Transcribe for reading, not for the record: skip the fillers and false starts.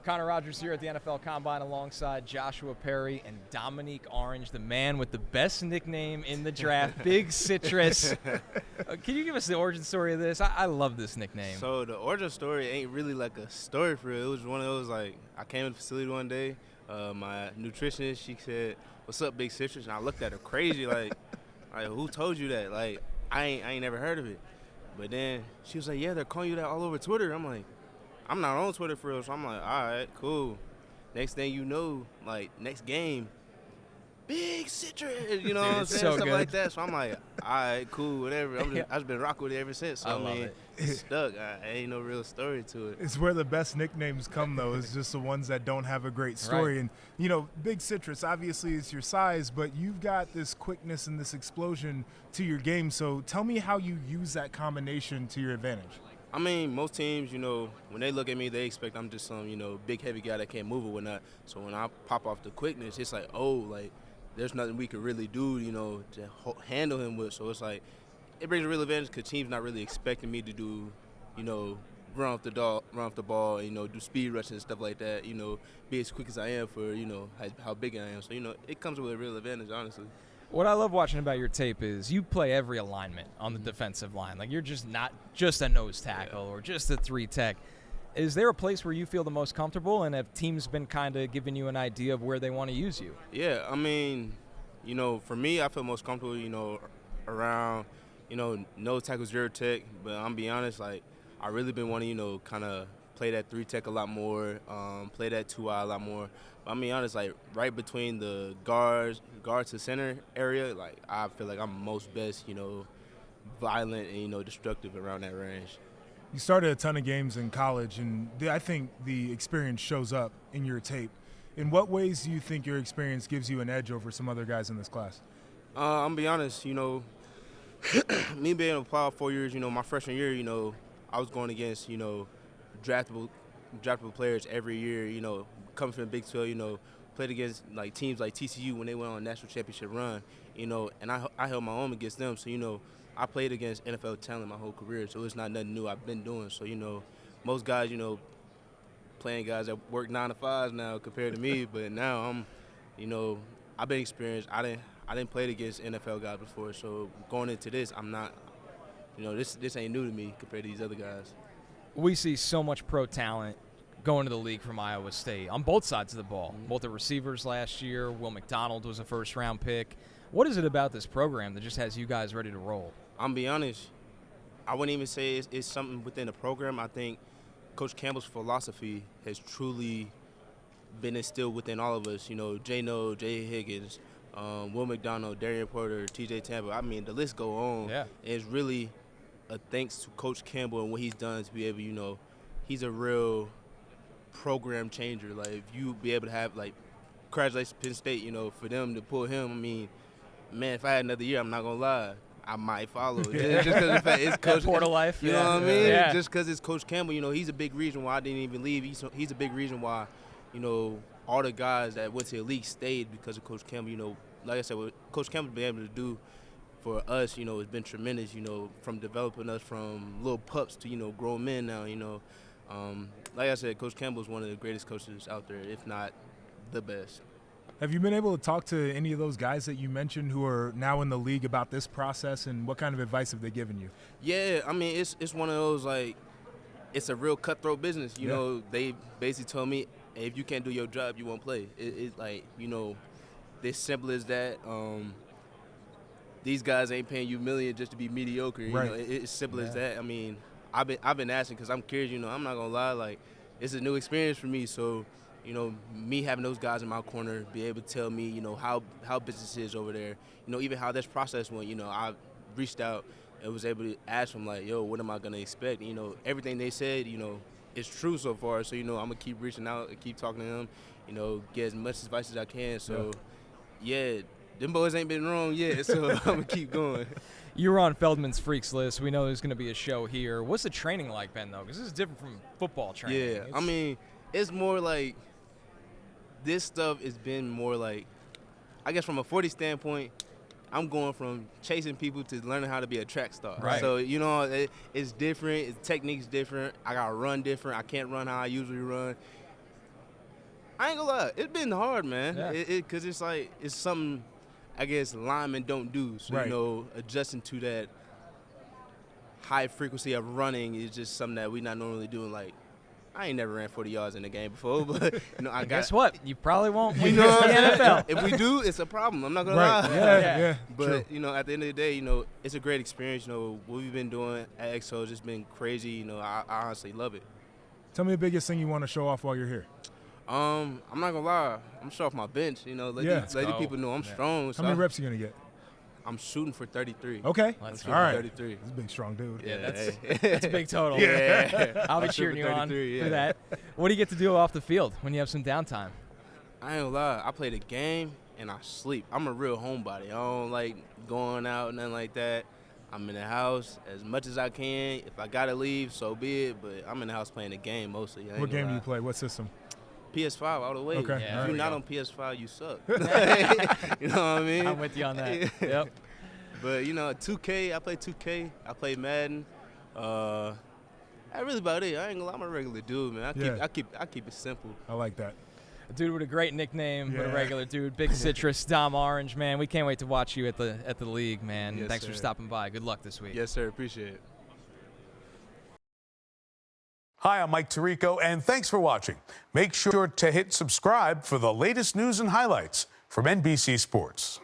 Connor Rogers here at the NFL Combine alongside Joshua Perry and Domonique Orange, the man with the best nickname in the draft, Big Citrus. Can you give us the origin story of this? I love this nickname. So the origin story ain't really like a story for real. It was one of those, like, I came to the facility one day. My nutritionist, she said, "What's up, Big Citrus?" And I looked at her crazy, like who told you that? Like, I ain't never heard of it. But then she was like, "Yeah, they're calling you that all over Twitter." I'm like, I'm not on Twitter for real, so I'm like, all right, cool. Next thing you know, like, next game, Big Citrus, you know what I'm saying? So Stuff good. like that. So I'm like, all right, cool, whatever. I've just been rocking with it ever since. So, I love it. It's stuck. Ain't no real story to it. It's where the best nicknames come, though. It's just the ones that don't have a great story. Right. And, Big Citrus, obviously, is your size, but you've got this quickness and this explosion to your game. So tell me how you use that combination to your advantage. I mean, most teams, when they look at me, they expect I'm just some, big, heavy guy that can't move or whatnot. So when I pop off the quickness, it's like, there's nothing we could really do, to handle him with. So it's like, it brings a real advantage because teams not really expecting me to do, run off the ball, do speed rushes and stuff like that, be as quick as I am for, how big I am. So, it comes with a real advantage, honestly. What I love watching about your tape is you play every alignment on the defensive line. Like, you're just not just a nose tackle or just a 3-tech. Is there a place where you feel the most comfortable, and have teams been kind of giving you an idea of where they want to use you? Yeah, I mean, for me, I feel most comfortable, around, nose tackle, 0-tech. But I'm be honest, like, I really been wanting, kind of play that 3-tech a lot more, play that 2-eye a lot more. But I mean, honest, like, right between the guard to center area, like, I feel like I'm most best, violent and, destructive around that range. You started a ton of games in college, and I think the experience shows up in your tape. In what ways do you think your experience gives you an edge over some other guys in this class? I'm gonna be honest, me being able to play 4 years, my freshman year, I was going against, draftable players every year, coming from the Big 12, played against like teams like TCU when they went on a national championship run, and I held my own against them. So, I played against NFL talent my whole career, so it's not nothing new I've been doing. So, most guys, playing guys that work 9 to 5s now compared to me, but now I'm, I've been experienced. I didn't play against NFL guys before, so going into this, I'm not, this ain't new to me compared to these other guys. We see so much pro talent going to the league from Iowa State on both sides of the ball. Mm-hmm. Both the receivers last year, Will McDonald was a first-round pick. What is it about this program that just has you guys ready to roll? I'm be honest, I wouldn't even say it's something within the program. I think Coach Campbell's philosophy has truly been instilled within all of us. Jay No, Jay Higgins, Will McDonald, Darian Porter, TJ Tampa. I mean, the list go on. Yeah. It's really a thanks to Coach Campbell and what he's done to be able, he's a real program changer. Like, if you be able to have, like, congratulations Penn State, for them to pull him. I mean, man, if I had another year, I'm not going to lie, I might follow. Just because of the fact it's Coach Portal life. You know what I mean? Yeah. Just because it's Coach Campbell, he's a big reason why I didn't even leave. He's a big reason why, all the guys that went to the league stayed because of Coach Campbell. Like I said, what Coach Campbell's been able to do for us, has been tremendous, from developing us from little pups to, grown men now, Like I said, Coach Campbell's one of the greatest coaches out there, if not the best. Have you been able to talk to any of those guys that you mentioned who are now in the league about this process, and what kind of advice have they given you? Yeah, I mean, it's one of those, like, it's a real cutthroat business. They basically told me, hey, if you can't do your job, you won't play. It's like, this simple as that. These guys ain't paying you millions just to be mediocre. Right. It's simple as that. I mean, I've been asking because I'm curious. I'm not gonna lie, like, it's a new experience for me. So, me having those guys in my corner, be able to tell me, how business is over there. Even how this process went. I reached out and was able to ask them, like, yo, what am I gonna expect? Everything they said, is true so far. So, I'm gonna keep reaching out and keep talking to them. Get as much advice as I can. So, yeah, them boys ain't been wrong yet. So I'm gonna keep going. You were on Feldman's Freaks list. We know there's going to be a show here. What's the training like, Ben, though? Because this is different from football training. Yeah, I mean, it's more like this stuff has been more like, I guess from a 40 standpoint, I'm going from chasing people to learning how to be a track star. Right. So, it's different. The technique's different. I got to run different. I can't run how I usually run. I ain't gonna lie, it's been hard, man. Yeah. Cause it's like it's something I guess linemen don't do. So Right. you know, adjusting to that high frequency of running is just something that we not normally doing. Like I ain't never ran 40 yards in a game before, but you know I got. Guess what? You probably won't You when know you're what in I'm the saying? NFL. If we do, it's a problem. I'm not gonna Right. lie. Yeah. But True. you know, at the end of the day, you know, it's a great experience. You know, what we've been doing at XO has just been crazy. You know, I honestly love it. Tell me the biggest thing you want to show off while you're here. I'm not gonna lie. I'm sure off my bench. You know, let Yeah. the people know I'm strong. How So many reps are you going to get? I'm shooting for 33. Okay. Let's All go. right. 33. He's a big, strong dude. Yeah, that's a big total. Yeah. I'll be I'm cheering you shooting on 33, for yeah. that. What do you get to do off the field when you have some downtime? I ain't gonna lie. I play the game and I sleep. I'm a real homebody. I don't like going out, nothing like that. I'm in the house as much as I can. If I gotta leave, so be it. But I'm in the house playing the game mostly. I ain't What gonna game do lie. you play? What system? PS5 all the way. Okay. Yeah, If there you're we not go. on PS5, you suck. You know what I mean? I'm with you on that. Yep. But, you know, 2K, I play 2K. I play Madden. That's really about it. I ain't gonna lie, I'm a regular dude, man. I keep it simple. I like that. A dude with a great nickname, but a Yeah. regular dude. Big Citrus, Dom Orange, man. We can't wait to watch you at the league, man. Yes, Thanks for sir. stopping by. Good luck this week. Yes, sir. Appreciate it. Hi, I'm Mike Tirico, and thanks for watching. Make sure to hit subscribe for the latest news and highlights from NBC Sports.